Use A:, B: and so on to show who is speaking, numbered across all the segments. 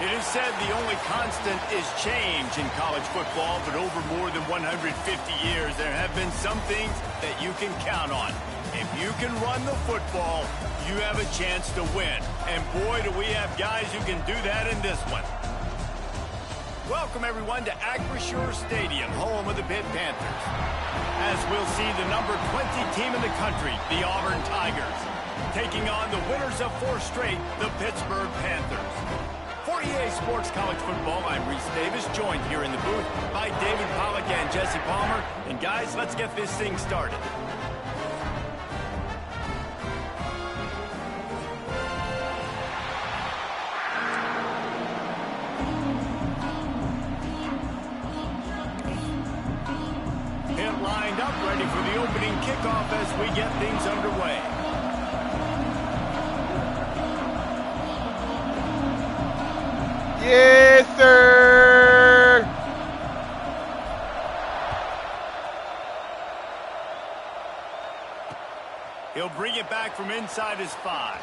A: It is said the only constant is change in college football, but over more than 150 years, there have been some things that you can count on. If you can run the football, you have a chance to win. And boy, do we have guys who can do that in this one. Welcome, everyone, to Acrisure Stadium, home of the Pitt Panthers. As we'll see the number 20 team in the country, the Auburn Tigers, taking on the winners of 4 straight, the Pittsburgh Panthers. For EA Sports College Football, I'm Reese Davis, joined here in the booth by David Pollack and Jesse Palmer. And guys, let's get this thing started. Pitt lined up, ready for the opening kickoff as we get things underway.
B: Yes, sir.
A: He'll bring it back from inside his 5.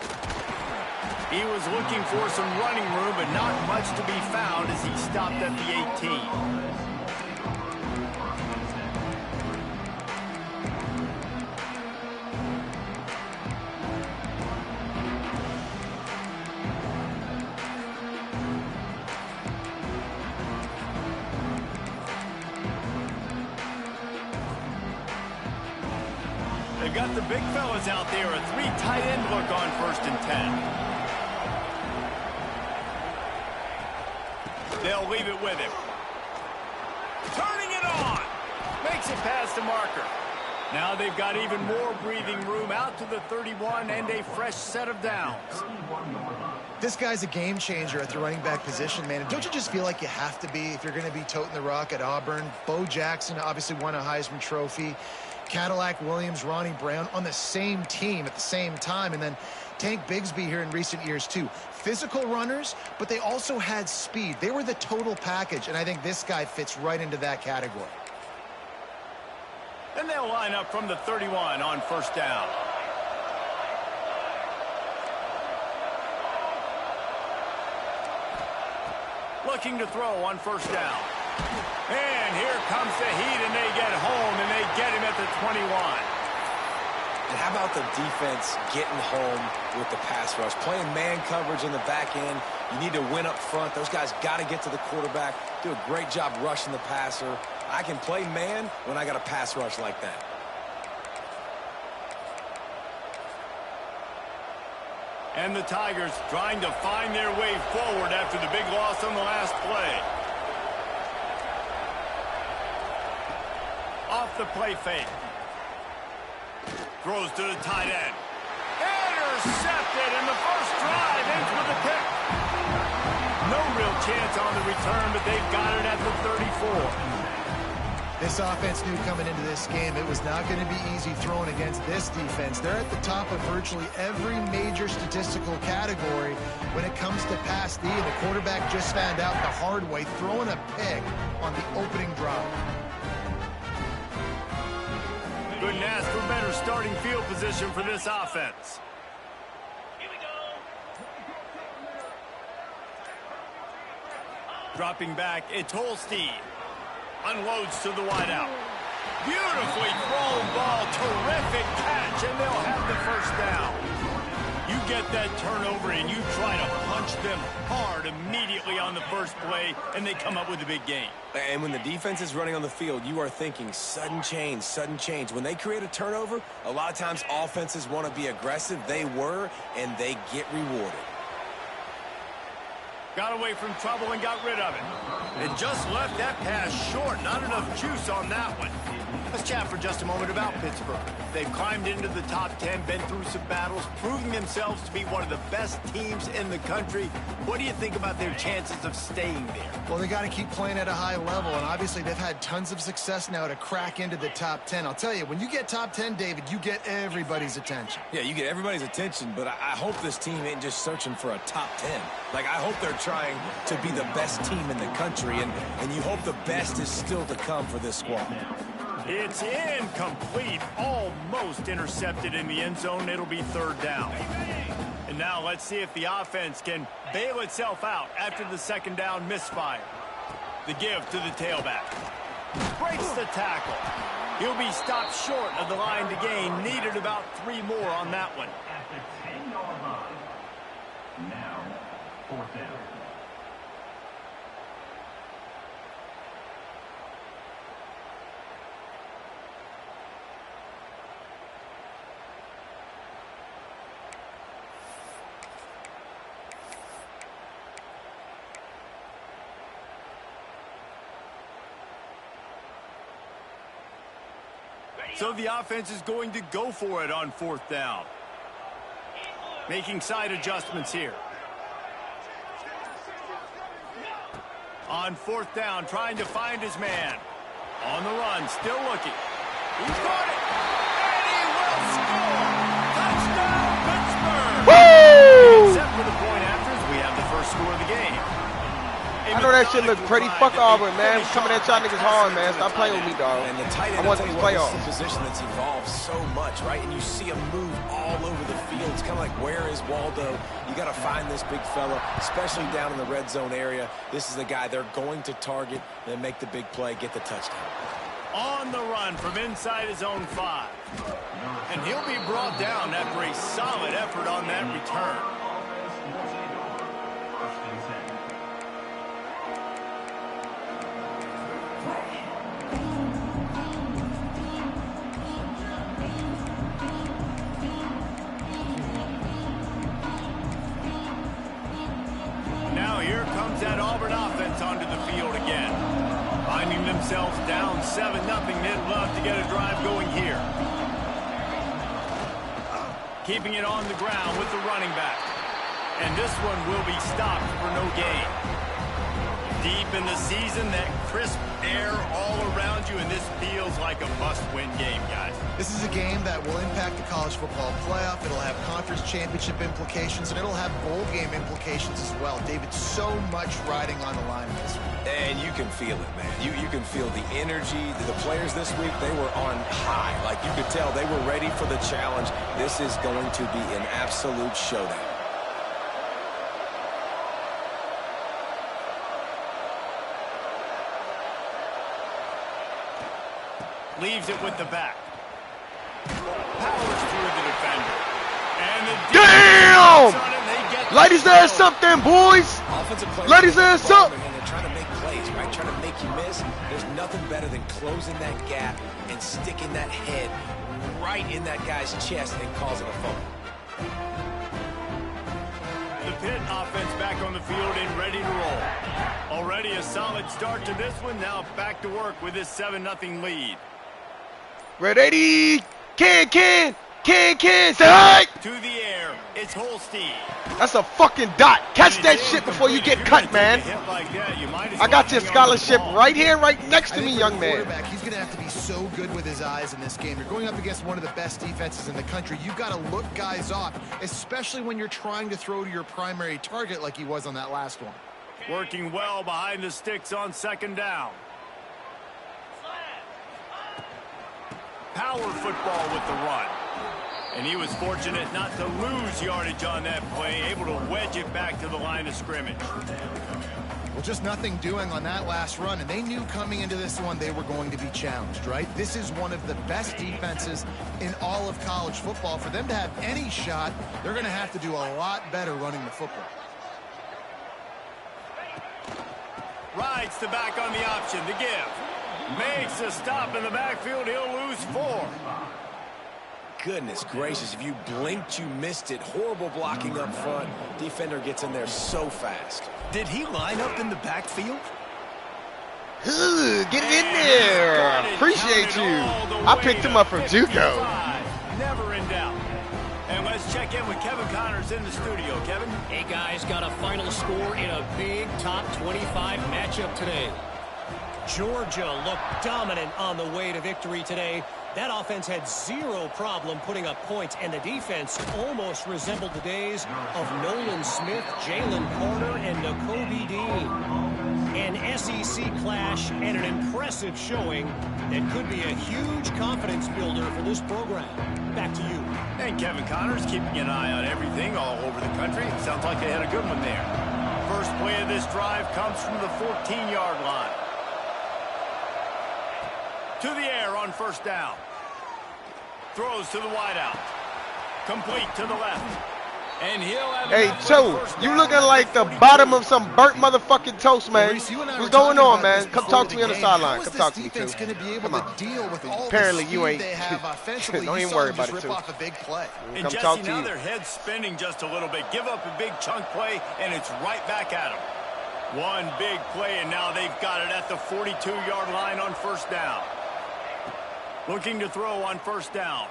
A: He was looking for some running room, but not much to be found as he stopped at the 18. They've got the big fellas out there, a 3 tight end look on 1st and 10. They'll leave it with him. Turning it on. Makes it past the marker. Now they've got even more breathing room out to the 31 and a fresh set of downs.
C: This guy's a game changer at the running back position, man. And don't you just feel like you have to be if you're going to be toting the rock at Auburn? Bo Jackson obviously won a Heisman Trophy. Cadillac Williams, Ronnie Brown on the same team at the same time. And then Tank Bigsby here in recent years, too. Physical runners, but they also had speed. They were the total package, and I think this guy fits right into that category.
A: And they'll line up from the 31 on 1st down. Looking to throw on 1st down. And here comes the heat, and they get home, and they get him at the 21.
D: And how about the defense getting home with the pass rush? Playing man coverage in the back end. You need to win up front. Those guys got to get to the quarterback. Do a great job rushing the passer. I can play man when I got a pass rush like that.
A: And the Tigers trying to find their way forward after the big loss on the last play. Off the play fake. Throws to the tight end. Intercepted, and the first drive ends with a pick. No real chance on the return, but they've got it at the 34.
C: This offense knew coming into this game it was not going to be easy throwing against this defense. They're at the top of virtually every major statistical category when it comes to pass D. The quarterback just found out the hard way, throwing a pick on the opening drive.
A: Couldn't ask for better starting field position for this offense. Dropping back, it's Holstein. Unloads to the wideout. Beautifully thrown ball. Terrific catch, and they'll have the 1st down. You get that turnover, and you try to punch them hard immediately on the first play, and they come up with a big gain.
D: And when the defense is running on the field, you are thinking sudden change, sudden change. When they create a turnover, a lot of times offenses want to be aggressive. They were, and they get rewarded.
A: Got away from trouble and got rid of it. And just left that pass short. Not enough juice on that one. Let's chat for just a moment about Pittsburgh. They've climbed into the top 10, been through some battles, proving themselves to be one of the best teams in the country. What do you think about their chances of staying there?
C: Well, they got to keep playing at a high level, and obviously they've had tons of success now to crack into the top 10. I'll tell you, when you get top 10, David, you get everybody's attention.
D: Yeah, you get everybody's attention, but I hope this team ain't just searching for a top 10. Like, I hope they're trying to be the best team in the country, and you hope the best is still to come for this squad.
A: It's incomplete, almost intercepted in the end zone. It'll be 3rd down. And now let's see if the offense can bail itself out after the second down misfire. The give to the tailback. Breaks the tackle. He'll be stopped short of the line to gain. Needed about 3 more on that one.
E: At the 10-yard line. Now, 4th down.
A: So the offense is going to go for it on 4th down. Making side adjustments here. On 4th down, trying to find his man. On the run, still looking. He's got it. And he will score. Touchdown, Pittsburgh.
B: Woo!
A: Except for the point afters, we have the first score of the game.
B: I know that shit look pretty. Fuck Auburn, man. Coming at y'all niggas hard, man. Stop playing with me, dog.
D: And the tight end,
B: I want these playoffs.
D: This is a position that's evolved so much, right? And you see him move all over the field. It's kind of like, where is Waldo? You got to find this big fella, especially down in the red zone area. This is the guy they're going to target and make the big play, get the touchdown.
A: On the run from inside his own 5. And he'll be brought down after a solid effort on that return. That Auburn offense onto the field again. Finding themselves down 7-0. They'd love to get a drive going here. Keeping it on the ground with the running back. And this one will be stopped for no gain. Deep in the season, that crisp air all around you, and this feels like a must-win game, guys.
C: This is a game that will impact the college football playoff. It'll have conference championship implications, and it'll have bowl game implications as well. David, so much riding on the line in this one.
D: And you can feel it, man. You can feel the energy. The players this week, they were on high. Like, you could tell they were ready for the challenge. This is going to be an absolute showdown.
A: Leaves it with the back. Powers through the defender. And the
B: damn! Light his ass up then, boys! Light his ass up!
D: And they're trying to make plays, right? Trying to make you miss. There's nothing better than closing that gap and sticking that head right in that guy's chest and causing a fumble.
A: The Pitt offense back on the field and ready to roll. Already a solid start to this one. Now back to work with this 7-0 lead.
B: Ready? Can. Say hi!
A: To the air, it's Holstein.
B: That's a fucking dot. Catch that shit before you get cut, man. I got your scholarship right here, right next to me, young man.
C: He's going to have to be so good with his eyes in this game. You're going up against one of the best defenses in the country. You've got to look guys off, especially when you're trying to throw to your primary target like he was on that last one.
A: Working well behind the sticks on 2nd down. Power football with the run. And he was fortunate not to lose yardage on that play, able to wedge it back to the line of scrimmage.
C: Well, just nothing doing on that last run, and they knew coming into this one they were going to be challenged, right? This is one of the best defenses in all of college football. For them to have any shot, they're going to have to do a lot better running the football.
A: Rides the back on the option to give. Makes a stop in the backfield. He'll lose 4.
D: Goodness gracious, if you blinked, you missed it. Horrible blocking up front. Defender gets in there so fast.
A: Did he line up in the backfield?
B: Ooh, get in there. Appreciate you. I picked him up from JUCO.
A: Never in doubt. And let's check in with Kevin Connors in the studio. Kevin?
F: Hey, guys, got a final score in a big top 25 matchup today. Georgia looked dominant on the way to victory today. That offense had zero problem putting up points, and the defense almost resembled the days of Nolan Smith, Jalen Carter, and Nakobe Dean. An SEC clash and an impressive showing that could be a huge confidence builder for this program. Back to you.
A: And Kevin Connors keeping an eye on everything all over the country. Sounds like they had a good one there. First play of this drive comes from the 14-yard line. To the air on first down. Throws to the wideout. Complete to the left. And he'll have
B: Hey, Joe, you looking like the bottom of some burnt motherfucking toast, man. What's going on, man? Come talk to me on the sideline. Come talk to me, too. Come on. Apparently, you ain't. Don't even worry about it, too.
A: And
B: Come talk
A: Jesse,
B: to
A: now
B: you.
A: their head's spinning just a little bit. Give up a big chunk play, and it's right back at them. One big play, and now they've got it at the 42-yard line on first down. Looking to throw on first down.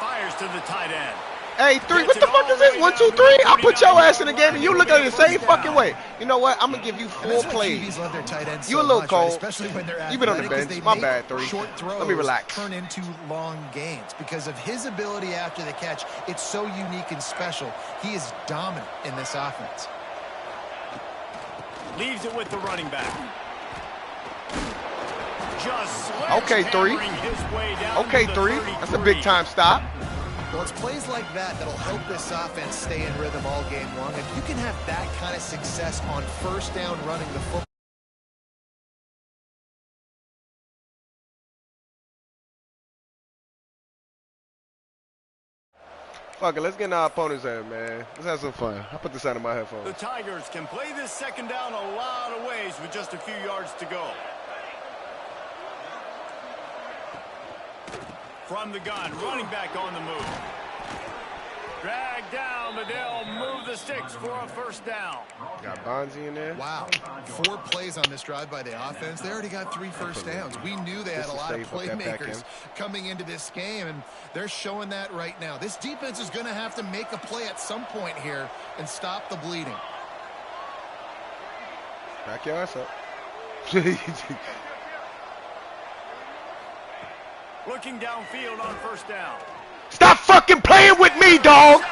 A: Fires to the tight end.
B: Hey, 3, what the fuck is this? 1, 2, 3? I'll put your ass in the game and you look at it the same fucking way. You know what? I'm going to give you 4 plays. You a little cold. You've been on the bench. My bad, 3. Let me relax.
C: Turn into long gains because of his ability after the catch. It's so unique and special. He is dominant in this offense.
A: Leaves it with the running back. Just
B: okay, 3. Okay, 3. That's a big time stop.
C: Well, it's plays like that that'll help this offense stay in rhythm all game long. If you can have that kind of success on first down running the football.
B: Fuck it, let's get in our opponent's head, man. Let's have some fun. I'll put this out of my headphones.
A: The Tigers can play this second down a lot of ways with just a few yards to go. From the gun, running back on the move. Drag down, but they'll move the sticks for a first down.
B: Got Bonzi in there.
C: Wow. 4 plays on this drive by the offense. They already got 3 first downs. We knew they had a lot of playmakers coming into this game, and they're showing that right now. This defense is going to have to make a play at some point here and stop the bleeding.
B: Back your ass up.
A: Looking downfield on first down.
B: Stop fucking playing with me, dog.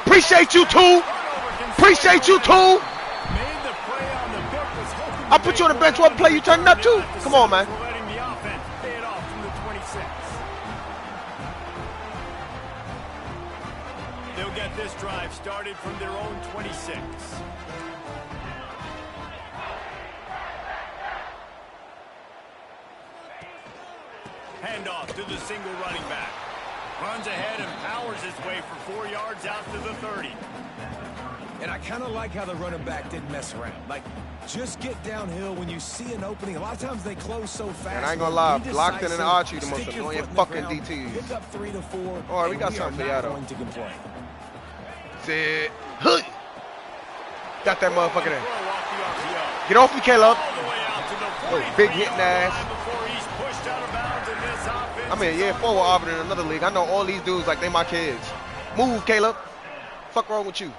B: Appreciate you, too. Appreciate you, too. I'll put you on the bench. What play you turning up to? Come on, man.
A: They'll get this drive started from their own 26. Handoff to the single running back. Runs ahead and powers his way for 4 yards out to the 30.
D: And I kind of like how the running back didn't mess around. Like, just get downhill when you see an opening. A lot of times they close so fast.
B: And I ain't gonna lie, Blockton and Archie, the most annoying fucking DTs.
D: Pick up 3 to 4.
B: All right, we got something for y'all, though. Sit. Got that motherfucker there. Get off me, Caleb. Oh, big hitting ass. I mean, yeah, forward Auburn in another league. I know all these dudes like they my kids. Move, Caleb. Fuck wrong with you?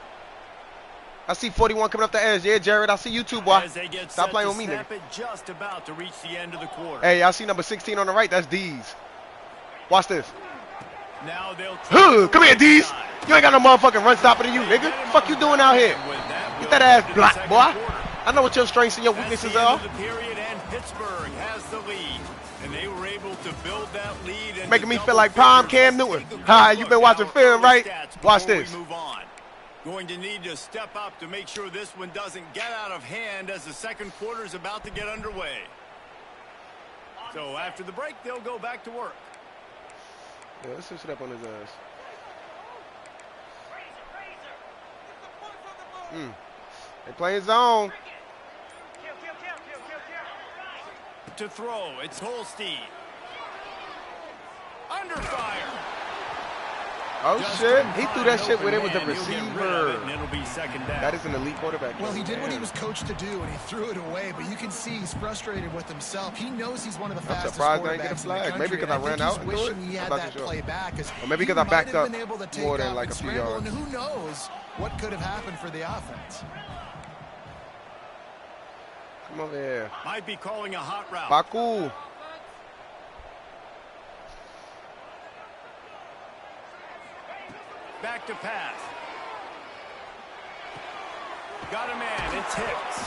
B: I see 41 coming up the edge. Yeah, Jared, I see you too, boy. Stop playing with me, nigga.
A: Just about to reach the end of the quarter.
B: Hey, I see number 16 on the right. That's D's. Watch this.
A: Now they'll
B: come here, D's. You ain't got no motherfucking run stopper than you, nigga. Fuck you doing out here? Get that ass blocked, boy. I know what your strengths and your weaknesses are.
A: Pittsburgh has the lead, and they were able to build that lead.
B: Making me feel like Prime Cam Newton. Hi, you been watching film, right? Watch this.
A: Going to need to step up to make sure this one doesn't get out of hand as the second quarter is about to get underway. So after the break, they'll go back to work.
B: Yeah, let's switch it up on his ass. They playing zone.
A: To throw, it's Holstein. Under fire.
B: Oh, shit. He threw that shit when it was the receiver.
A: That
B: is an elite quarterback.
C: Well, he did what he was coached to do, and he threw it away. But you can see he's frustrated with himself. He knows he's one of the fastest
B: surprised I
C: quarterbacks
B: didn't get a
C: in the
B: flag.
C: country.
B: Maybe because I ran out and threw it.
C: He had
B: I'm
C: that
B: not
C: play back.
B: Or maybe because I backed up more than like a few yards.
C: And who knows what could have happened for the offense.
B: Come over here.
A: Might be calling a hot route.
B: Baku.
A: Back to pass. got a man. It's Hicks.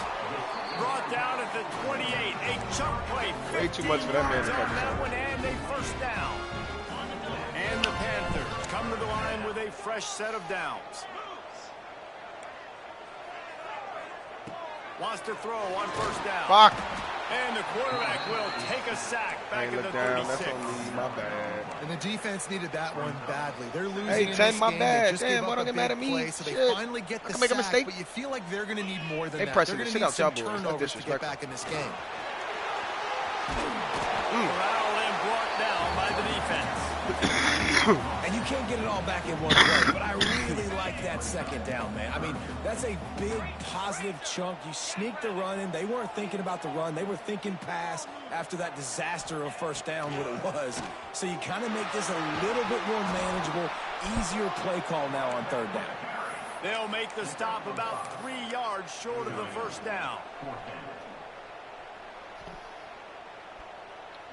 A: Brought down at the 28. A chunk play.
B: Way too much for that man to
A: on
B: focus
A: that
B: on.
A: one, and a first down. And the Panthers come to the line with a fresh set of downs. Wants to throw on first down.
B: Fuck.
A: And the quarterback will take a sack back
B: Hey,
A: at the
B: look down.
A: 36.
B: That's on me. My bad.
C: And the defense needed that one badly. They're losing
B: Hey,
C: in
B: 10,
C: this
B: my
C: game.
B: bad.
C: They just
B: Damn,
C: gave
B: why
C: up
B: don't
C: a
B: get mad at
C: big
B: me?
C: play, so they
B: Shit.
C: finally get the
B: I can make a
C: sack,
B: mistake.
C: but you feel like they're going to need more than
B: Hey,
C: that.
B: Preston,
C: They're
B: sit
C: going
B: out,
C: to need
B: y'all
C: some
B: boys. That's
C: turnovers to get
B: disrespectful.
C: back in this game.
A: Corralled and brought down by the defense.
D: And you can't get it all back in one play, but I really like that second down, man. I mean, that's a big positive chunk. You sneak the run in. They weren't thinking about the run. They were thinking pass after that disaster of first down, what it was. So you kind of make this a little bit more manageable, easier play call now on third down.
A: They'll make the stop about 3 yards short of the first down.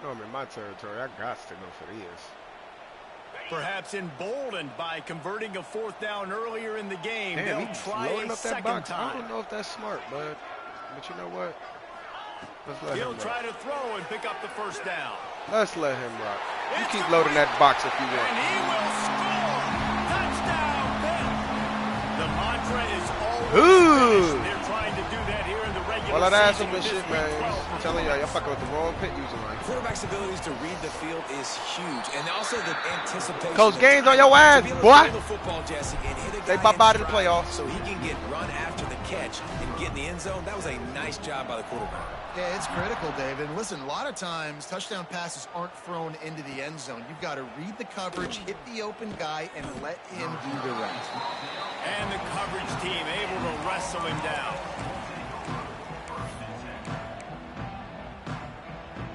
B: No, I'm in my territory. I got to go for these.
A: Perhaps emboldened by converting a fourth down earlier in the game.
B: Damn,
A: They'll
B: he's
A: try
B: loading
A: a
B: up that
A: second
B: box. I
A: time.
B: don't know if that's smart, but you know what? Let's let
A: He'll
B: him
A: try
B: rock.
A: to throw and pick up the first down.
B: Let's let him rock. You keep loading that box if you
A: And
B: want.
A: he will score! Touchdown, Bill! The mantra is always
B: Ooh.
A: finish. They're trying to do that here in the regular
B: Well, that ass
A: season
B: up this
A: with
B: shit,
A: this
B: man.
A: week 12
B: I'm telling y'all, y'all fucking with the wrong pit using like.
D: Quarterback's abilities to read the field is huge, and also the anticipation.
B: Coach
D: of
B: Gaines
D: time
B: on your ass,
D: to be able to
B: boy.
D: throw the football, Jesse, and hit a
B: They
D: guy
B: bye-bye to
D: in
B: the
D: stride
B: playoffs.
D: so he can get run after the catch and get in the end zone. That was a nice job by the quarterback.
C: Yeah, it's critical, David. And listen, a lot of times touchdown passes aren't thrown into the end zone. You've got to read the coverage, hit the open guy, and let him do the rest.
A: And the coverage team able to wrestle him down.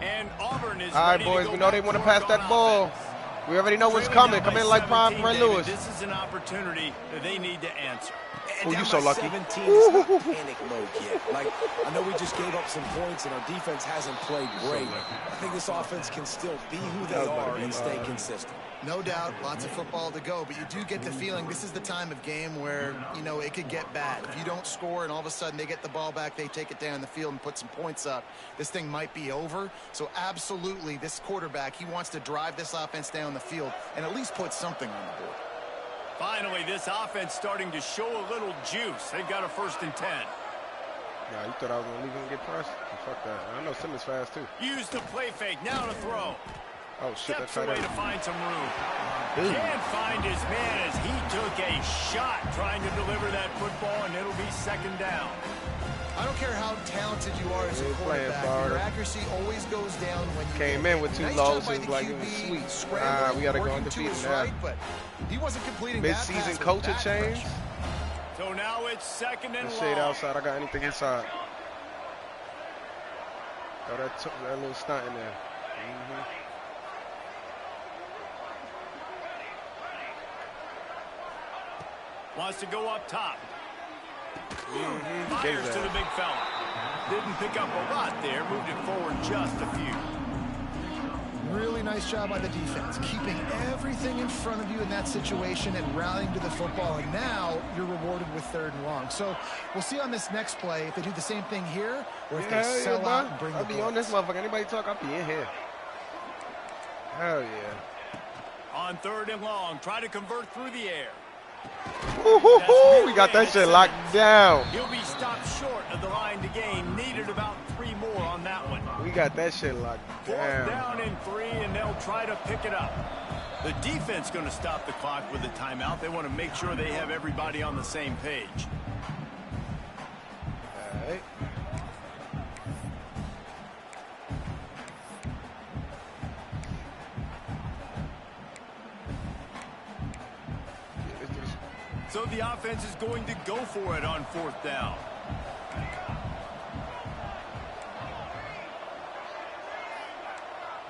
A: And Auburn is
B: All right,
A: ready to
B: boys,
A: go
B: we know they
A: back
B: want to
A: work
B: pass
A: on
B: that ball.
A: offense.
B: We already know what's
A: Trailing
B: coming.
A: down
B: Come in
A: by
B: like Prime
A: 17,
B: Brent
A: David,
B: Lewis.
A: This is an opportunity that they need to answer.
D: And
B: Oh,
D: down
B: you so
D: by
B: lucky.
D: 17, it's not panic mode yet. Like, I know we just gave up some points and our defense hasn't played great. I think this offense can still be who they are and stay consistent.
C: No doubt, lots of football to go, but you do get the feeling this is the time of game where, you know, it could get bad. If you don't score and all of a sudden they get the ball back, they take it down the field and put some points up, this thing might be over. So absolutely, this quarterback, he wants to drive this offense down the field and at least put something on the board.
A: Finally, this offense starting to show a little juice. They've got a 1st and 10.
B: Yeah, you thought I was going to leave him and get pressed? Fuck that. I know Simmons fast, too.
A: Use the play fake. Now to throw.
B: Oh, shit, that's
A: Steps
B: tight
A: away
B: end.
A: to find some room.
B: Ooh.
A: Can't find his man as he took a shot trying to deliver that football, and it'll be 2nd down.
C: I don't care how talented you are as a
B: He ain't playing,
C: quarterback,
B: Florida.
C: your accuracy always goes down when you
B: Came in with two
C: nice
B: lows,
C: job by
B: it was
C: the
B: like it
C: QB,
B: was sweet.
C: scrambling,
B: We got to go
C: working to
B: undefeated
C: his
B: now.
C: right, but he wasn't completing that pass
B: Mid-season
C: with
B: coaching
C: that
B: change.
C: pressure.
A: So now it's 2nd and
B: That shade
A: long.
B: outside. I got anything inside. Oh, that little stunt in there.
A: Wants to go up top.
B: Gave
A: Fires to
B: that.
A: the big fella. Didn't pick up a lot there. Moved it forward just a few.
C: Really nice job by the defense, keeping everything in front of you in that situation and rallying to the football. And now you're rewarded with 3rd and long. So we'll see on this next play if they do the same thing here or if they sell out and bring
B: I'll
C: the
B: be on this
C: blitz.
B: motherfucker. Anybody talk, I'll be in here. Hell yeah.
A: On 3rd and long, try to convert through the air.
B: Woo-hoo-hoo. We got that shit locked down.
A: He'll be stopped short of the line to gain. Needed about 3 more on that one.
B: We got that shit locked
A: 4th
B: down.
A: down and 3, and they'll try to pick it up. The defense going to stop the clock with a timeout. They want to make sure they have everybody on the same page.
B: All right.
A: So the offense is going to go for it on 4th down.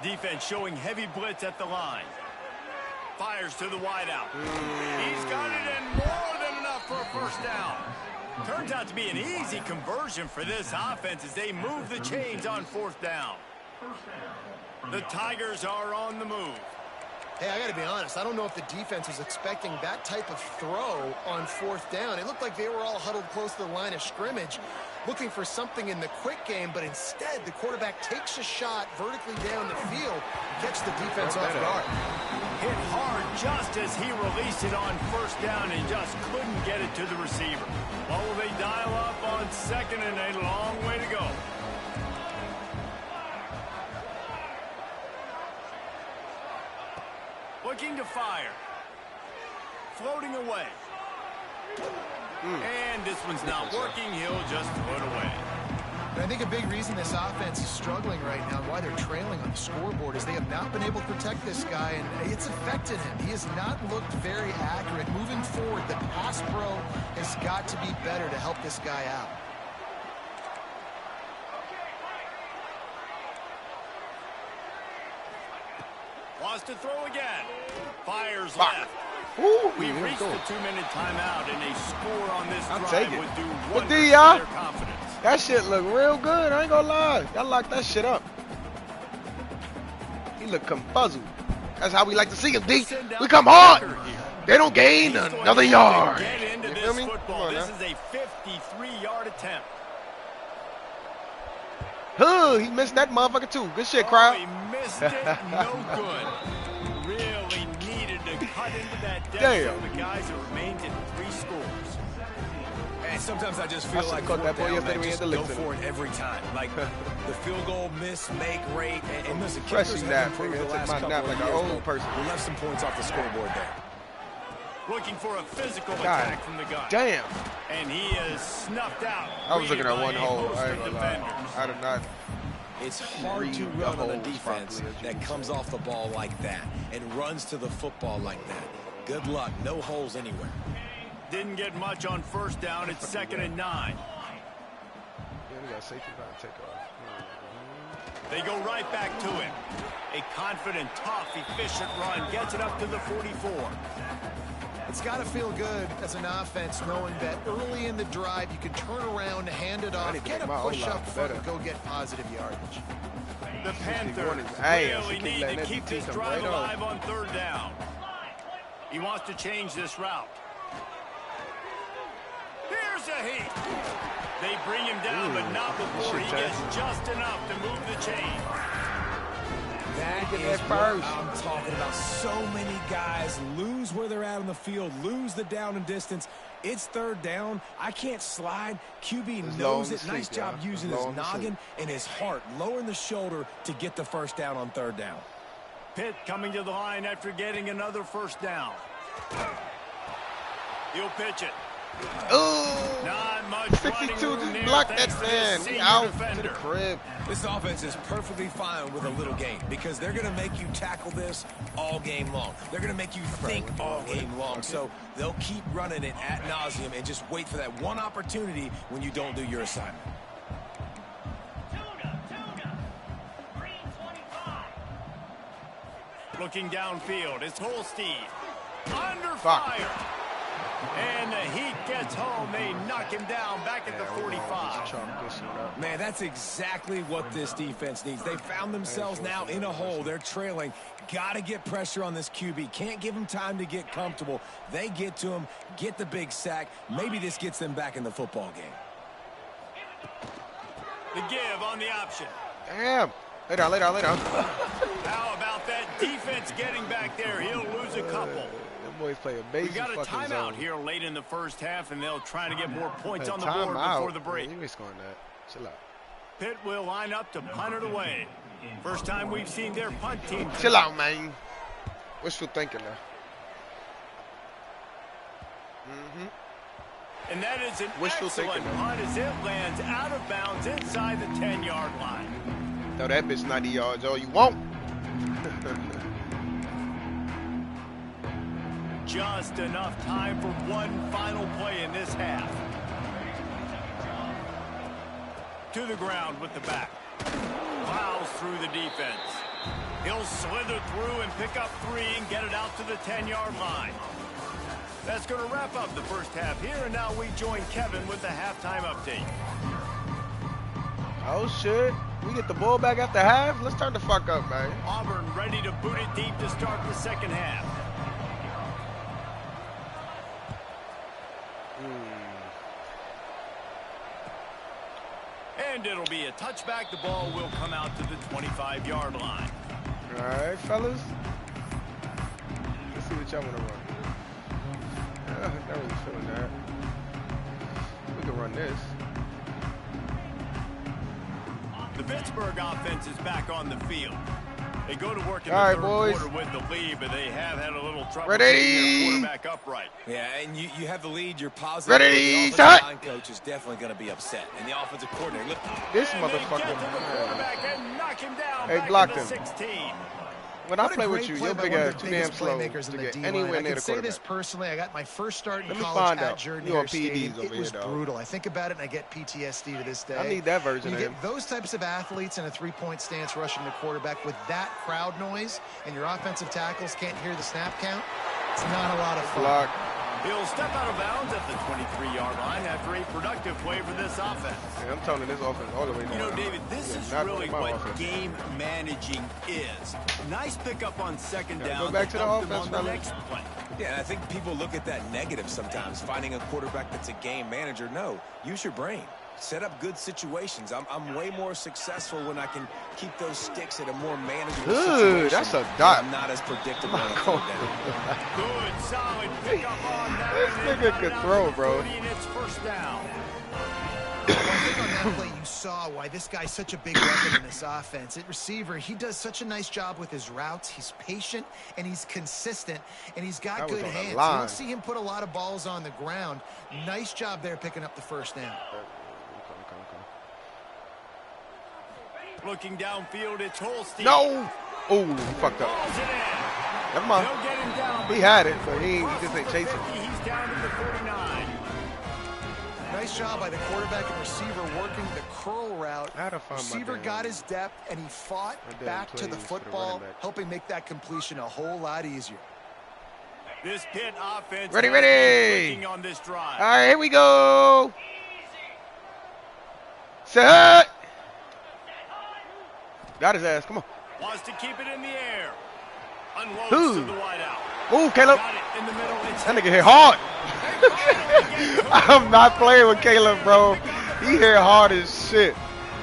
A: Defense showing heavy blitz at the line. Fires to the wideout. He's got it and more than enough for a 1st down. Turns out to be an easy conversion for this offense as they move the chains on 4th down. The Tigers are on the move.
C: Hey, I got to be honest. I don't know if the defense was expecting that type of throw on 4th down. It looked like they were all huddled close to the line of scrimmage, looking for something in the quick game, but instead the quarterback takes a shot vertically down the field, gets the defense off guard.
A: Hit hard just as he released it on 1st down and just couldn't get it to the receiver. What will they dial up on 2nd and a long way to go? Looking to fire. Floating away. And this one's not working. He'll just throw it away.
C: And I think a big reason this offense is struggling right now and why they're trailing on the scoreboard is they have not been able to protect this guy, and it's affected him. He has not looked very accurate. Moving forward, the pass pro has got to be better to help this guy out.
A: Wants to throw again. Fires left.
B: Ooh,
A: We've reached the 2-minute timeout, and a score on this
B: I'll
A: drive
B: take it.
A: would do
B: What
A: wonders
B: do
A: for
B: y'all?
A: their confidence.
B: That shit look real good. I ain't gonna lie. Y'all locked that shit up. He look confuzzled. That's how we like to see him, D. We come hard. They don't gain another yard.
A: Get into
B: You
A: this
B: feel me?
A: football.
B: Come on,
A: This is a 53-yard attempt.
B: Huh, he missed that motherfucker too. Good shit,
A: Oh,
B: crowd.
A: he missed it. No good. Really needed to cut into that depth
B: Damn.
A: of the guys who remained in 3 scores.
D: And sometimes I just
B: I
D: feel
B: should've
D: like
B: caught that
D: 4th
B: boy
D: down,
B: yesterday
D: man,
B: when he
D: just
B: had the
D: go
B: licks in
D: for it every time. Like the field goal miss, make rate, and listen,
B: Freshie
D: kickers
B: nap,
D: have improved
B: nigga.
D: the
B: Took
D: last
B: my
D: couple
B: nap
D: of
B: like an
D: years,
B: old
D: but
B: person.
D: we left some points off the scoreboard there.
A: Looking for a physical
B: God
A: attack from the gun.
B: Damn.
A: And he is snuffed out.
B: I was looking at
A: Greeted
B: one
A: by a
B: hole.
A: host
B: I
A: of
B: ain't gonna lie.
A: defenders.
B: I did not.
D: It's hard
B: Read
D: to
B: the
D: run on a
B: holes
D: defense
B: properly, as you
D: that
B: would
D: comes
B: say.
D: off the ball like that and runs to the football like that. Good luck. No holes anywhere.
A: Didn't get much on 1st down. It's 2nd and 9.
B: Yeah, we got safety about to take off.
A: They go right back to him. A confident, tough, efficient run gets it up to the 44.
C: It's got to feel good as an offense knowing that early in the drive you can turn around, hand it off,
B: need to
C: get
B: make
C: a
B: my
C: push
B: O-line
C: up front,
B: better.
C: and go get positive yardage.
A: The Panthers
B: warning his ass.
A: really
B: He keep
A: need
B: letting
A: to
B: that
A: keep
B: DT
A: this
B: come
A: drive
B: right
A: alive on 3rd down. He wants to change this route. Here's a heat. They bring him down, but not before he gets just enough to move the chain.
D: That
B: Get
D: is
B: that
D: what
B: first.
D: I'm talking about. So many guys lose where they're at on the field, lose the down and distance. It's 3rd down. I can't slide. QB
B: It's
D: knows
B: long
D: it.
B: to
D: Nice
B: sleep,
D: job
B: y'all.
D: using
B: It's
D: his
B: long to
D: noggin
B: sleep.
D: and his heart, lowering the shoulder to get the 1st down on 3rd down.
A: Pitt coming to the line after getting another 1st down. He'll pitch it.
B: Oh,
A: Not much
B: 62
A: running room
B: just
A: there,
B: blocked
A: thanks
B: that
A: to
B: man.
A: this
B: He
A: senior
B: out to
A: defender.
B: the crib.
D: This offense is perfectly fine with a little game because they're going to make you tackle this all game long. They're going to make you think all game long. So they'll keep running it ad nauseum and just wait for that one opportunity when you don't do your assignment.
A: Looking downfield, it's Holstein. Under
B: Fuck.
A: fire. And the Heat gets home. They knock him down back at the 45.
B: Chalk this one up.
D: Man, that's exactly what this defense needs. They found themselves now in a hole. They're trailing. Got to get pressure on this QB. Can't give him time to get comfortable. They get to him, get the big sack. Maybe this gets them back in the football game.
A: The give on the option.
B: Damn. Lay down.
A: How about that defense getting back there? He'll lose a couple.
B: Them boys play
A: We
B: amazing
A: got a
B: fucking
A: timeout
B: zone.
A: here late in the 1st half, and they'll try to get more points on the
B: Time
A: board
B: out.
A: before the break.
B: You ain't scoring that. Chill out.
A: Pitt will line up to punt it away. First time we've seen their punt team.
B: Chill out, man. Wishful thinking now.
A: And that is an
B: Wishful
A: excellent
B: thinking.
A: punt as it lands out of bounds inside the 10-yard line.
B: Throw that bitch 90 yards all you want.
A: Just enough time for one final play in this half. To the ground with the back. Plows through the defense. He'll slither through and pick up 3 and get it out to the 10-yard line. That's going to wrap up the first half here, and now we join Kevin with the halftime update.
B: Oh, shit. We get the ball back after half. Let's turn the fuck up, man.
A: Auburn ready to boot it deep to start the second half. And it'll be a touchback. The ball will come out to the 25-yard line.
B: All right, fellas. Let's see what y'all want to run. Not really feeling that. We can run this.
A: The Pittsburgh offense is back on the field. They go to work in the third quarter with the lead, but they have had a little trouble getting their quarterback upright.
D: Yeah, and you have the lead. You're positive.
B: Ready,
D: the offensive line coach is definitely going to be upset. And the offensive coordinator, look.
B: This motherfucker.
A: And knock him down.
B: Hey, blocked him.
A: 16.
B: When I play with you, your big ass too damn slow to get anywhere near the quarterback.
C: I can say this personally. I got my first start in college
B: find
C: at
B: out.
C: Jordan
B: You on
C: Hare Stadium.
B: PEDs over
C: It was
B: here, dog.
C: brutal. I think about it and I get PTSD to this day.
B: I need that version
C: You
B: of him.
C: get those types of athletes in a three-point stance rushing the quarterback with that crowd noise, and your offensive tackles can't hear the snap count. It's not a lot of fun.
B: Block.
A: He'll step out of bounds at the 23-yard line after a productive play for this offense.
B: Yeah, I'm turning this offense all the way down.
A: You know, David, this is really what game managing is. Nice pickup on second down.
B: Go back to the offense,
A: on the next play.
D: Yeah, and I think people look at that negative sometimes, finding a quarterback that's a game manager. No, use your brain. Set up good situations. I'm way more successul when I can keep those sticks at a more manageable situation.
B: That's a dot.
D: I'm not as predictable.
A: Good, solid pickup on that.
B: This nigga could throw, bro.
A: It's first down.
C: I think on that play you saw why this guy's such a big weapon in this offense. At receiver, he does such a nice job with his routes. He's patient and he's consistent and he's got good hands. You don't see him put a lot of balls on the ground. Nice job there picking up the first down.
A: Looking downfield, it's Holstein.
B: No! Oh, he fucked up. Never mind. He had it, but he just ain't chasing.
A: He's down to the 49.
C: Nice job by the quarterback and receiver working the curl route. Receiver got his depth, and he fought back to the football, helping make that completion a whole lot easier.
A: This Pitt offense
B: ready.
A: On this drive.
B: All right, here we go. Set. Got his ass. Come on.
A: Wants to keep it in the air. Unloads to the wide out.
B: Ooh, Caleb.
A: Got it in the middle.
B: That nigga hit hard. I'm not playing with Caleb, bro. He hit hard as shit.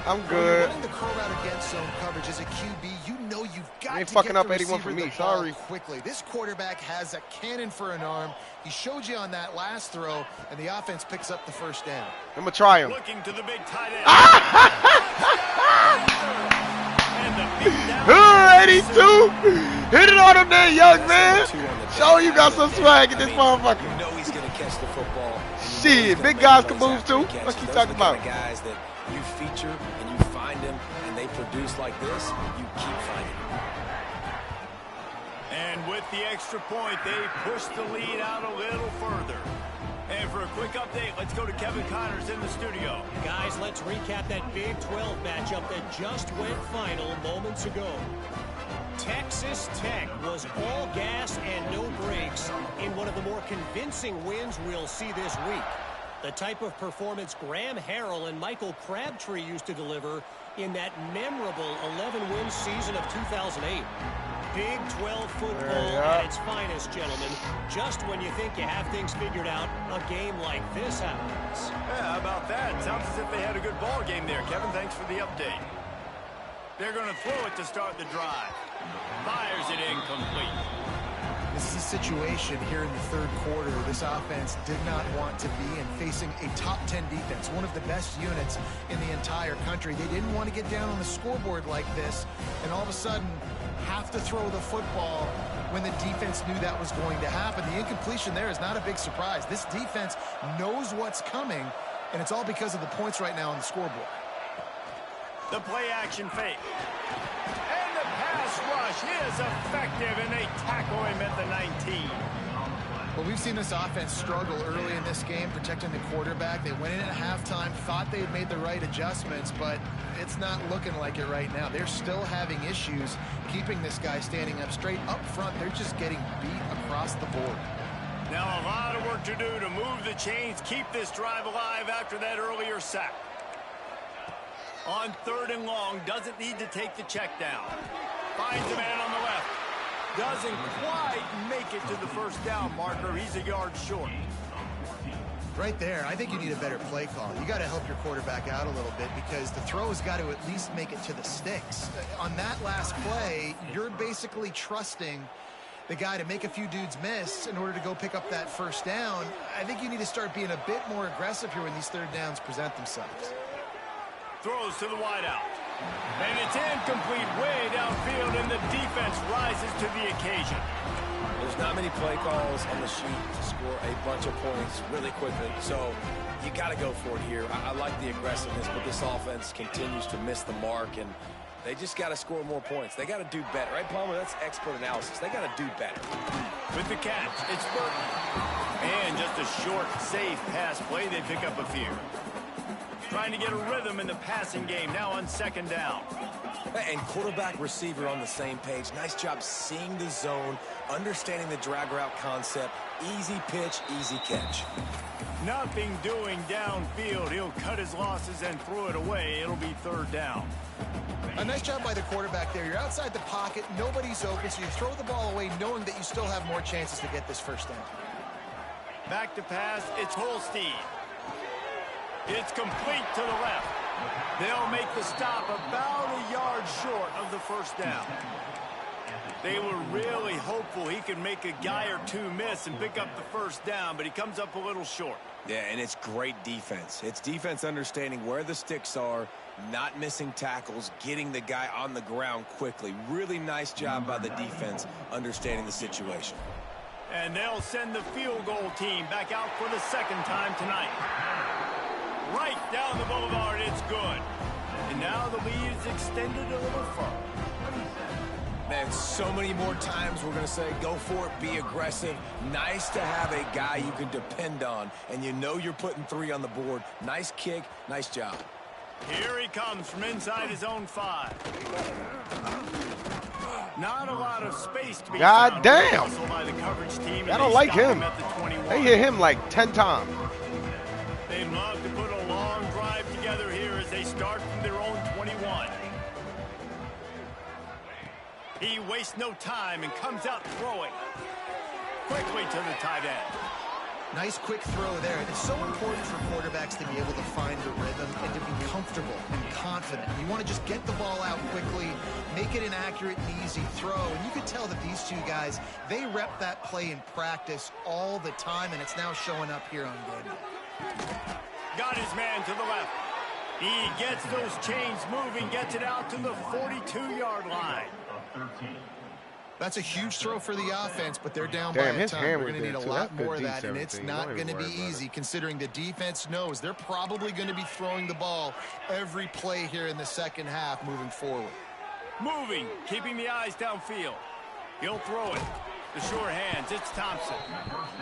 B: I'm good.
C: Running the curl route against zone coverage as a QB, you know you've got
B: ain't
C: to
B: fucking
C: get
B: up
C: the
B: 81 for
C: receiver
B: me.
C: the ball
B: Sorry.
C: quickly. This quarterback has a cannon for an arm. He showed you on that last throw, and the offense picks up the first down.
B: I'm gonna try him.
A: Looking to the big tight end.
B: 82. Hit it on him there, young man. Show you got some swag in this motherfucker.
D: You know he's going to catch the football.
B: Shit, big guys can move too. What you talking about?
D: Guys that you feature and you find them and they produce like this, you keep finding them.
A: And with the extra point, they push the lead out a little further. And for a quick update, let's go to Kevin Connors in the studio.
F: Guys, let's recap that Big 12 matchup that just went final moments ago. Texas Tech was all gas and no brakes in one of the more convincing wins we'll see this week. The type of performance Graham Harrell and Michael Crabtree used to deliver in that memorable 11-win season of 2008. Big 12 football at its finest, gentlemen. Just when you think you have things figured out, a game like this happens.
A: Yeah, how about that? Sounds as if they had a good ball game there. Kevin, thanks for the update. They're going to throw it to start the drive. Fires it incomplete.
C: This is a situation here in the third quarter this offense did not want to be in, facing a top 10 defense, one of the best units in the entire country. They didn't want to get down on the scoreboard like this, and all of a sudden have to throw the football when the defense knew that was going to happen. The incompletion there is not a big surprise. This defense knows what's coming, and it's all because of the points right now on the scoreboard.
A: The play action fake. And the pass rush is effective, and they tackle him at the 19.
C: Well, we've seen this offense struggle early in this game, protecting the quarterback. They went in at halftime, thought they had made the right adjustments, but it's not looking like it right now. They're still having issues keeping this guy standing up straight. Up front, they're just getting beat across the board.
A: Now a lot of work to do to move the chains, keep this drive alive after that earlier sack. On 3rd and long, doesn't need to take the check down. Finds a man on the left. Doesn't quite make it to the first down marker. He's a yard short.
C: Right there, I think you need a better play call. You got to help your quarterback out a little bit because the throw has got to at least make it to the sticks. On that last play, you're basically trusting the guy to make a few dudes miss in order to go pick up that first down. I think you need to start being a bit more aggressive here when these 3rd downs present themselves.
A: Throws to the wideout. And it's incomplete way downfield, and the defense rises to the occasion.
D: There's not many play calls on the sheet to score a bunch of points really quickly, so you got to go for it here. I like the aggressiveness, but this offense continues to miss the mark, and they just got to score more points. They got to do better, right, Palmer? That's expert analysis. They got to do better.
A: With the catch, it's Burton. And just a short, safe pass play. They pick up a few. Trying to get a rhythm in the passing game now on 2nd down.
D: And quarterback receiver on the same page. Nice job seeing the zone, understanding the drag route concept. Easy pitch, easy catch.
A: Nothing doing downfield. He'll cut his losses and throw it away. It'll be 3rd down.
C: A nice job by the quarterback there. You're outside the pocket. Nobody's open, so you throw the ball away knowing that you still have more chances to get this first down.
A: Back to pass. It's Holstein. It's complete to the left. They'll make the stop about a yard short of the first down. They were really hopeful he could make a guy or two miss and pick up the first down, but he comes up a little short.
D: Yeah, and it's great defense. It's defense understanding where the sticks are, not missing tackles, getting the guy on the ground quickly. Really nice job by the defense understanding the situation.
A: And they'll send the field goal team back out for the 2nd time tonight. Right down the boulevard, it's good. And now the lead is extended a little further.
D: Man, so many more times we're going to say, go for it, be aggressive. Nice to have a guy you can depend on, and you know you're putting 3 on the board. Nice kick, nice job.
A: Here he comes from inside his own 5. Not a lot of space to be
B: God damn.
A: by the coverage team.
B: I don't like him. They hit him like 10 times.
A: They'd love to put a long drive together here as they start from their own 21. He wastes no time and comes out throwing quickly to the tight end.
C: Nice quick throw there. It's so important for quarterbacks to be able to find the rhythm and to be comfortable and confident. You want to just get the ball out quickly, make it an accurate and easy throw. And you could tell that these two guys, they rep that play in practice all the time, and it's now showing up here on game day.
A: Got his man to the left. He gets those chains moving, gets it out to the 42-yard line.
C: That's a huge throw for the offense, but they're down
B: Damn,
C: by a
B: his
C: ton.
B: hand
C: We're
B: was
C: going to need
B: there,
C: a
B: too.
C: lot
B: That's good
C: more of that, and it's
B: D17.
C: not
B: Don't
C: going to
B: even
C: be
B: worry about
C: easy considering the defense knows they're probably going to be throwing the ball every play here in the 2nd half moving forward.
A: Moving, keeping the eyes downfield. He'll throw it. The short hands, it's Thompson.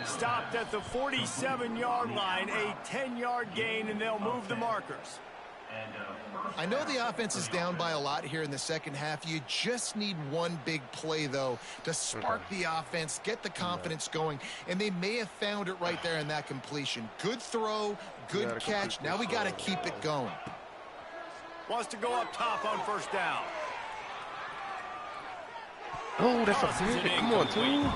A: Stopped at the 47-yard line, a 10-yard gain, and they'll move the markers.
C: I know the offense is down by a lot here in the 2nd half. You just need one big play, though, to spark the offense, get the confidence going, and they may have found it right there in that completion. Good throw, good catch. Now we got to keep it going.
A: Wants to go up top on first down.
B: Oh, that's a big. Come on, two.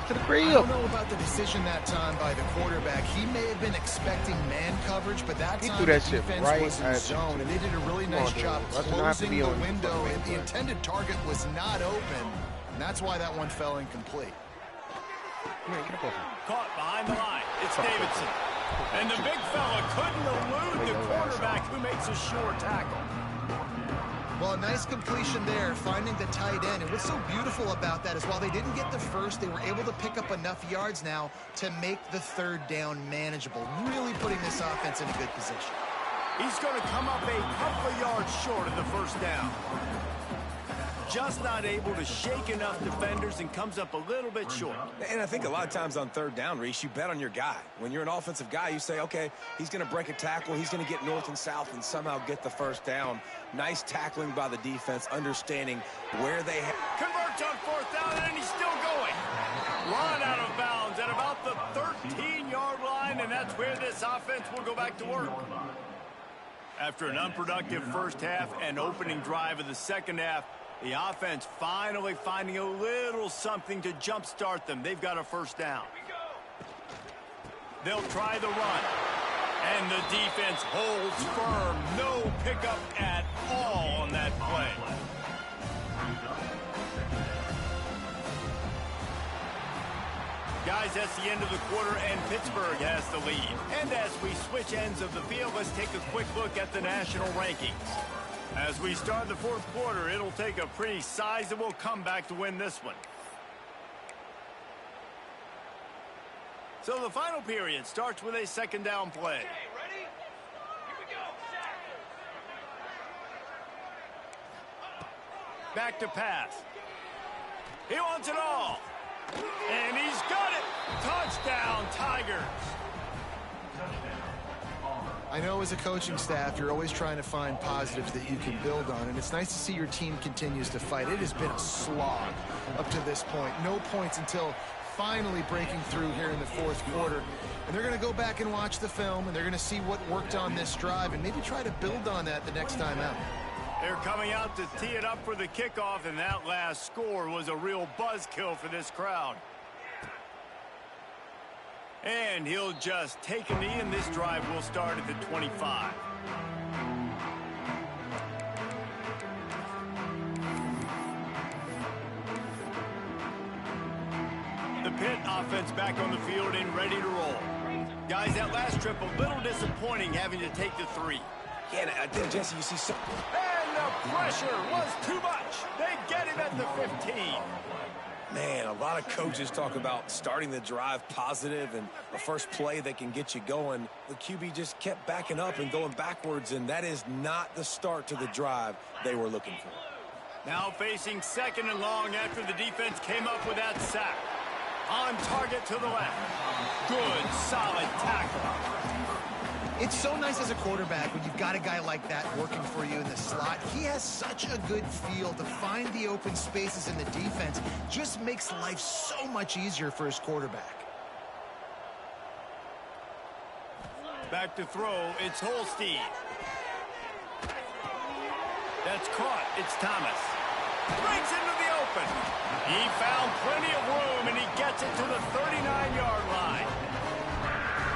B: To the
C: I
B: crib.
C: don't know about the decision that time by the quarterback. He may have been expecting man coverage, but that
B: He
C: time
B: threw that
C: the
B: shit
C: defense
B: right
C: was in
B: at-
C: zone, and they did a really nice
B: dude.
C: job
B: Doesn't have to
C: closing
B: be
C: the
B: on the
C: window,
B: fucking
C: and the
B: play.
C: intended target was not open, and that's why that one fell incomplete.
B: Man, get up off him.
A: Caught behind the line. It's Davidson. And the big fella couldn't elude the quarterback who makes a sure tackle.
C: Well, a nice completion there, finding the tight end. And what's so beautiful about that is while they didn't get the first, they were able to pick up enough yards now to make the 3rd down manageable, really putting this offense in a good position.
A: He's going to come up a couple of yards short of the first down. Just not able to shake enough defenders and comes up a little bit short.
D: And I think a lot of times on 3rd down, Reese, you bet on your guy. When you're an offensive guy, you say, okay, he's going to break a tackle. He's going to get north and south and somehow get the first down. Nice tackling by the defense, understanding where they have.
A: Converts on 4th down, and he's still going. Run out of bounds at about the 13-yard line, and that's where this offense will go back to work. After an unproductive first half and opening drive of the second half, the offense finally finding a little something to jumpstart them. They've got a first down. They'll try the run. And the defense holds firm. No pickup at all on that play. Guys, that's the end of the quarter, and Pittsburgh has the lead. And as we switch ends of the field, let's take a quick look at the national rankings. As we start the fourth quarter, it'll take a pretty sizable comeback to win this one. So the final period starts with a second down play.
G: Okay, ready? Here we go.
A: Back to pass. He wants it all. And he's got it. Touchdown, Tigers.
C: I know as a coaching staff, you're always trying to find positives that you can build on, and it's nice to see your team continues to fight. It has been a slog up to this point. No points until finally breaking through here in the fourth quarter. And they're going to go back and watch the film, and they're going to see what worked on this drive and maybe try to build on that the next time out.
A: They're coming out to tee it up for the kickoff, and that last score was a real buzzkill for this crowd. And he'll just take a knee, and this drive will start at the 25. The Pitt offense back on the field and ready to roll. Guys, that last trip a little disappointing having to take the 3.
D: Yeah, I think, Jesse, you see some...
A: And the pressure was too much. They get him at the 15.
D: Man, a lot of coaches talk about starting the drive positive and the first play that can get you going. The QB just kept backing up and going backwards, and that is not the start to the drive they were looking for.
A: Now facing second and long after the defense came up with that sack. On target to the left. Good, solid tackle.
C: It's so nice as a quarterback when you've got a guy like that working for you in the slot. He has such a good feel to find the open spaces in the defense. Just makes life so much easier for his quarterback.
A: Back to throw, it's Holstein. That's caught, it's Thomas. Breaks into the open. He found plenty of room, and he gets it to the 39-yard line.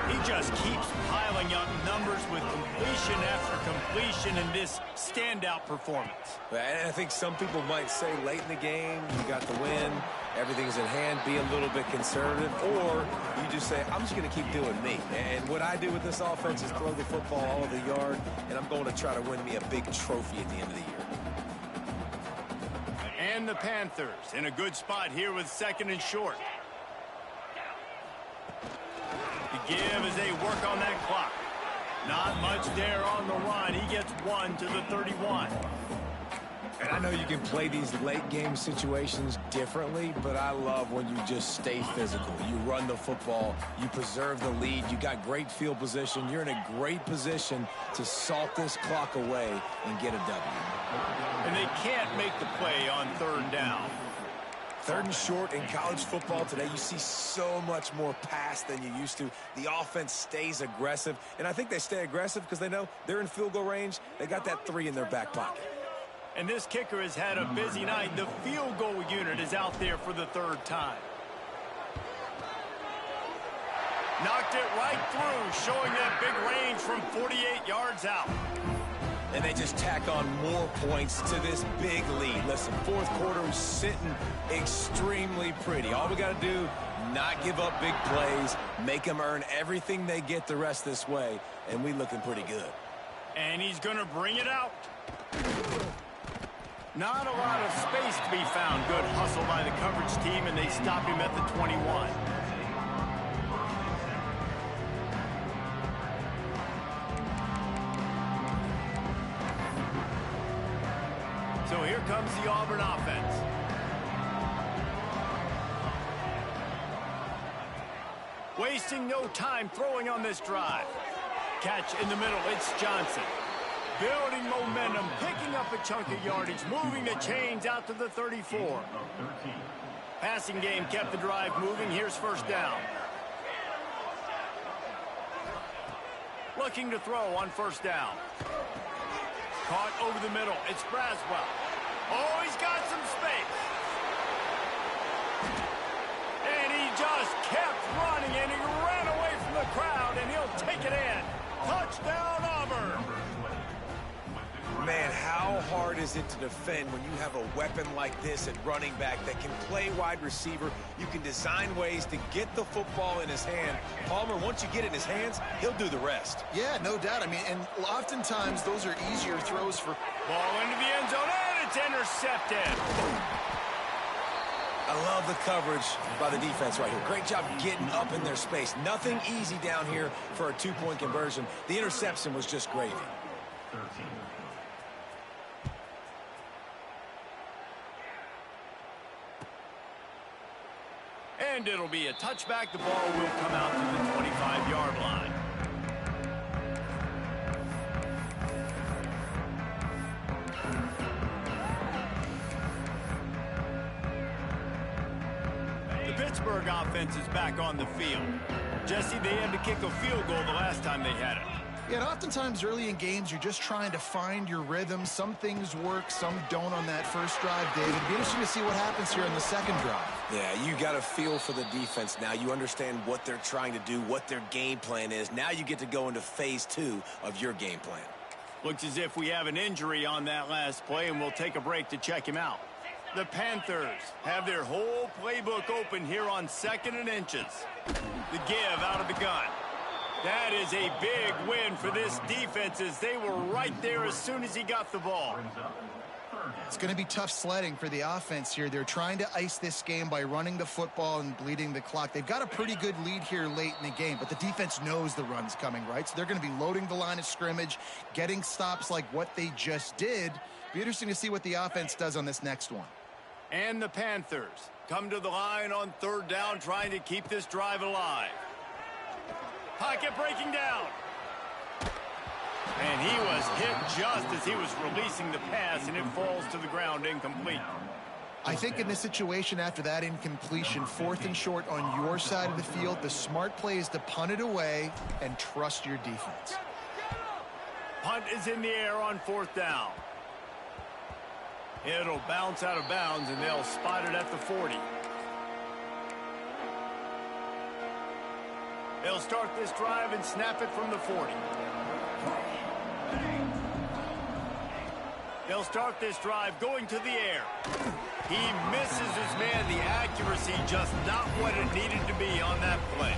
A: He just keeps piling up numbers with completion after completion in this standout performance.
D: And I think some people might say late in the game, you got the win, everything's in hand, be a little bit conservative, or you just say, I'm just going to keep doing me. And what I do with this offense is throw the football all over the yard, and I'm going to try to win me a big trophy at the end of the year.
A: And the Panthers in a good spot here with second and short. To give as they work on that clock. Not much there on the run. He gets 1 to the 31.
D: And I know you can play these late game situations differently, but I love when you just stay physical. You run the football, you preserve the lead, you got great field position, you're in a great position to salt this clock away and get a W.
A: And they can't make the play on third down.
D: Third and short in college football today, you see so much more pass than you used to. The offense stays aggressive, and I think they stay aggressive because they know they're in field goal range. They got that 3 in their back pocket.
A: And this kicker has had a busy night. The field goal unit is out there for the third time. Knocked it right through, showing that big range from 48 yards out.
D: And they just tack on more points to this big lead. Listen, fourth quarter is sitting extremely pretty. All we got to do, not give up big plays, make them earn everything they get the rest this way, and we looking pretty good.
A: And he's going to bring it out. Not a lot of space to be found. Good hustle by the coverage team, and they stop him at the 21. So here comes the Auburn offense. Wasting no time throwing on this drive. Catch in the middle, it's Johnson. Building momentum, picking up a chunk of yardage, moving the chains out to the 34. Passing game kept the drive moving. Here's first down. Looking to throw on first down. Caught over the middle. It's Braswell. Oh, he's got some space. And he just kept running, and he ran away from the crowd, and he'll take it in. Touchdown, Auburn.
D: Man, how hard is it to defend when you have a weapon like this at running back that can play wide receiver? You can design ways to get the football in his hand. Palmer, once you get it in his hands, he'll do the rest.
C: Yeah, no doubt. I mean, and oftentimes those are easier throws for...
A: Ball into the end zone, and it's intercepted.
D: I love the coverage by the defense right here. Great job getting up in their space. Nothing easy down here for a two-point conversion. The interception was just gravy.
E: 13.
A: And it'll be a touchback. The ball will come out to the 25-yard line. The Pittsburgh offense is back on the field. Jesse, they had to kick a field goal the last time they had it.
C: Yeah, and oftentimes early in games, you're just trying to find your rhythm. Some things work, some don't on that first drive, David. It'd be interesting to see what happens here in the second drive.
D: Yeah, you got a feel for the defense now. You understand what they're trying to do, what their game plan is. Now you get to go into phase 2 of your game plan.
A: Looks as if we have an injury on that last play, and we'll take a break to check him out. The Panthers have their whole playbook open here on 2nd and inches. The give out of the gun. That is a big win for this defense as they were right there as soon as he got the ball.
C: It's going to be tough sledding for the offense here. They're trying to ice this game by running the football and bleeding the clock. They've got a pretty good lead here late in the game, but the defense knows the run's coming, right? So they're going to be loading the line of scrimmage, getting stops like what they just did. Be interesting to see what the offense does on this next one.
A: And the Panthers come to the line on 3rd down, trying to keep this drive alive. Pocket breaking down. And he was hit just as he was releasing the pass, and it falls to the ground incomplete.
C: I think in this situation after that incompletion, 4th and short on your side of the field, the smart play is to punt it away and trust your defense.
A: Punt is in the air on 4th down. It'll bounce out of bounds, and they'll spot it at the 40. They'll start this drive and snap it from the 40. They'll start this drive going to the air. He misses his man. The accuracy just not what it needed to be on that play.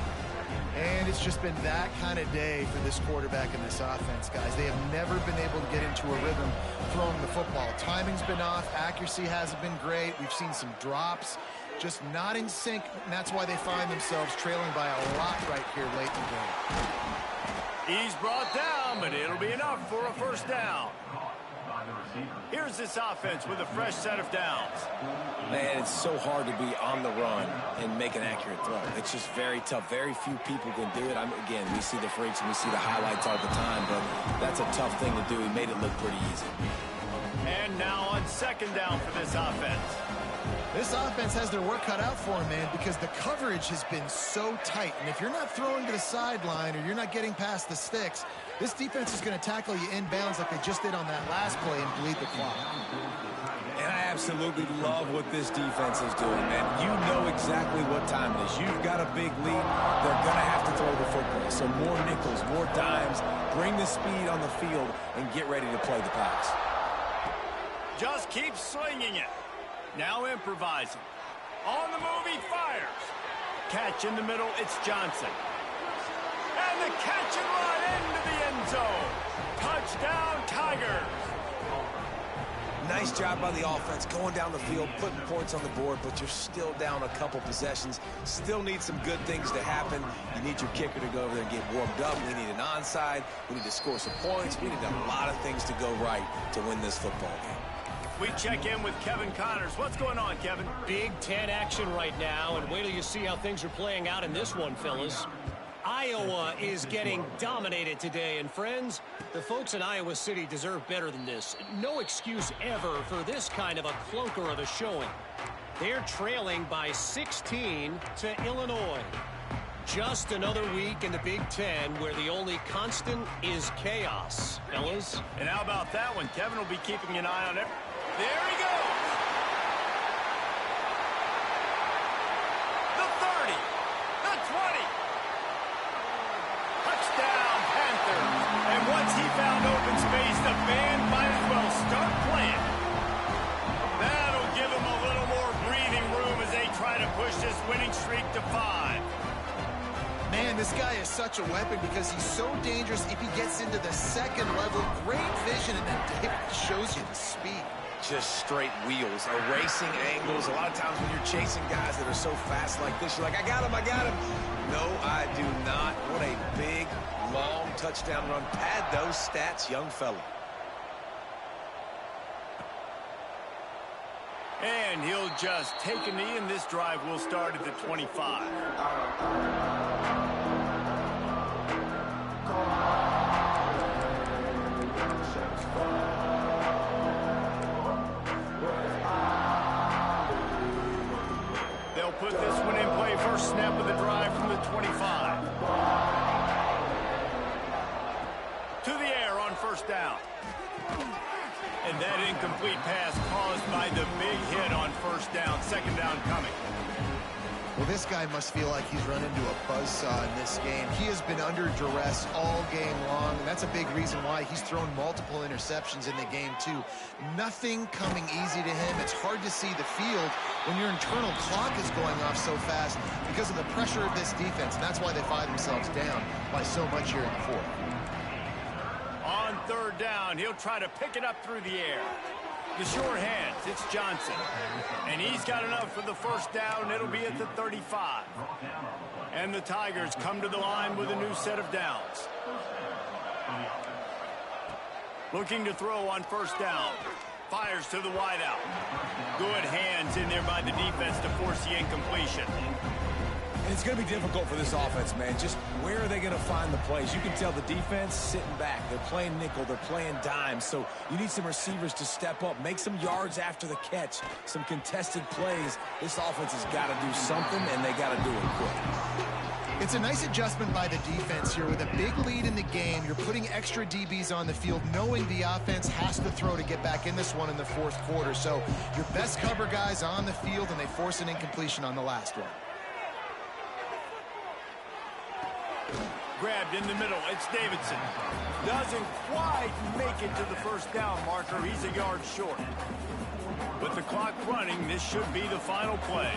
C: And it's just been that kind of day for this quarterback and this offense, guys. They have never been able to get into a rhythm throwing the football. Timing's been off. Accuracy hasn't been great. We've seen some drops. Just not in sync, and that's why they find themselves trailing by a lot right here late in the game.
A: He's brought down, but it'll be enough for a 1st down. Here's this offense with a fresh set of downs.
D: Man, it's so hard to be on the run and make an accurate throw. It's just very tough. Very few people can do it. Again, we see the freaks and we see the highlights all the time, but that's a tough thing to do. He made it look pretty easy.
A: And now on 2nd down for this offense.
C: This offense has their work cut out for them, man, because the coverage has been so tight. And if you're not throwing to the sideline or you're not getting past the sticks, this defense is going to tackle you inbounds like they just did on that last play and bleed the clock.
D: And I absolutely love what this defense is doing, man. You know exactly what time it is. You've got a big lead. They're going to have to throw the football. So more nickels, more dimes. Bring the speed on the field and get ready to play the pass.
A: Just keep slinging it. Now improvising. On the move, he fires. Catch in the middle, it's Johnson. And the catch and run into the end zone. Touchdown, Tigers.
D: Nice job by the offense going down the field, putting points on the board, but you're still down a couple possessions. Still need some good things to happen. You need your kicker to go over there and get warmed up. We need an onside. We need to score some points. We need a lot of things to go right to win this football game.
A: We check in with Kevin Connors. What's going on, Kevin?
F: Big Ten action right now, and wait till you see how things are playing out in this one, fellas. Iowa is getting dominated today, and friends, the folks in Iowa City deserve better than this. No excuse ever for this kind of a clunker of a showing. They're trailing by 16 to Illinois. Just another week in the Big Ten where the only constant is chaos, fellas.
A: And how about that one? Kevin will be keeping an eye on it. There he goes. The 30. The 20. Touchdown, Panthers. And once he found open space, the band might as well start playing. That'll give him a little more breathing room as they try to push this winning streak to 5.
C: Man, this guy is such a weapon because he's so dangerous if he gets into the second level. Great vision, and then David shows you the speed.
D: Just straight wheels, erasing angles. A lot of times when you're chasing guys that are so fast like this, you're like, I got him, I got him. No, I do not. What a big, long touchdown run. Pad those stats, young fella.
A: And he'll just take a knee, and this drive will start at the 25. They'll put this one in play. First snap of the drive from the 25. To the air on first down. And that incomplete pass caused by the big hit on first down. Second down coming.
C: Well, this guy must feel like he's run into a buzzsaw in this game. He has been under duress all game long, and that's a big reason why he's thrown multiple interceptions in the game, too. Nothing coming easy to him. It's hard to see the field when your internal clock is going off so fast because of the pressure of this defense, and that's why they find themselves down by so much here in the fourth.
A: On third down, he'll try to pick it up through the air. The short hands, it's Johnson. And he's got enough for the first down. It'll be at the 35. And the Tigers come to the line with a new set of downs. Looking to throw on first down. Fires to the wideout. Good hands in there by the defense to force the incompletion.
D: And it's going to be difficult for this offense, man. Just where are they going to find the plays? You can tell the defense sitting back. They're playing nickel. They're playing dime. So you need some receivers to step up, make some yards after the catch, some contested plays. This offense has got to do something, and they got to do it quick.
C: It's a nice adjustment by the defense here. With a big lead in the game, you're putting extra DBs on the field, knowing the offense has to throw to get back in this one in the fourth quarter. So your best cover guys on the field, and they force an incompletion on the last one.
A: Grabbed in the middle, it's Davidson. Doesn't quite make it to the first down marker. He's a yard short. With the clock running, this should be the final play.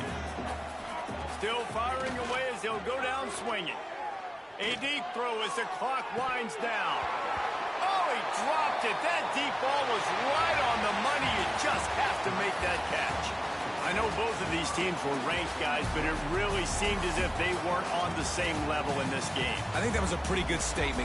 A: Still firing away as he'll go down swinging. A deep throw as the clock winds down. Oh, he dropped it. That deep ball was right on the money. You just have to make that catch. I know both of these teams were ranked, guys, but it really seemed as if they weren't on the same level in this game.
D: I think that was a pretty good statement.